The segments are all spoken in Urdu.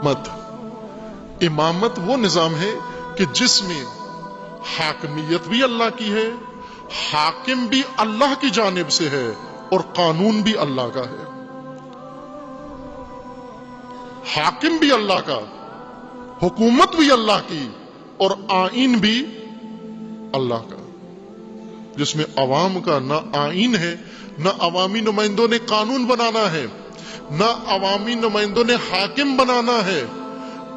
مت امامت وہ نظام ہے کہ جس میں حاکمیت بھی اللہ کی ہے، حاکم بھی اللہ کی جانب سے ہے اور قانون بھی اللہ کا ہے۔ حاکم بھی اللہ کا، حکومت بھی اللہ کی اور آئین بھی اللہ کا، جس میں عوام کا نہ آئین ہے، نہ عوامی نمائندوں نے قانون بنانا ہے، نہ عوامی نمائندوں نے حاکم بنانا ہے۔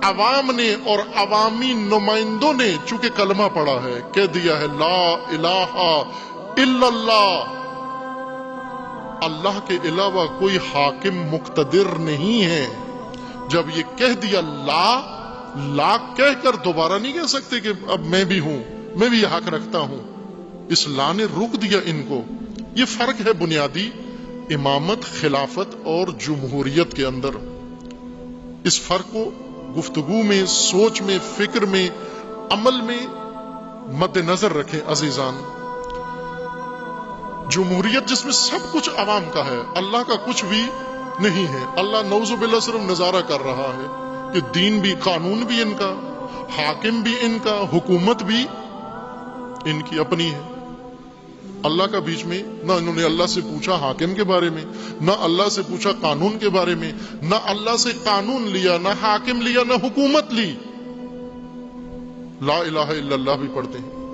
عوام نے اور عوامی نمائندوں نے چونکہ کلمہ پڑھا ہے، کہہ دیا ہے لا الہ الا اللہ، اللہ کے علاوہ کوئی حاکم مقتدر نہیں ہے۔ جب یہ کہہ دیا لا کہہ کر دوبارہ نہیں کہہ سکتے کہ اب میں بھی ہوں، میں بھی یہ حق رکھتا ہوں۔ اس لا نے روک دیا ان کو۔ یہ فرق ہے بنیادی امامت، خلافت اور جمہوریت کے اندر۔ اس فرق کو گفتگو میں، سوچ میں، فکر میں، عمل میں مد نظر رکھیں عزیزان۔ جمہوریت جس میں سب کچھ عوام کا ہے، اللہ کا کچھ بھی نہیں ہے۔ اللہ نعوذ باللہ صرف نظارہ کر رہا ہے کہ دین بھی، قانون بھی ان کا، حاکم بھی ان کا، حکومت بھی ان کی اپنی ہے۔ اللہ کا بیچ میں نہ انہوں نے اللہ سے پوچھا حاکم کے بارے میں، نہ اللہ سے پوچھا قانون کے بارے میں، نہ اللہ سے قانون لیا، نہ حاکم لیا، نہ حکومت لی۔ لا الہ الا اللہ بھی پڑھتے ہیں۔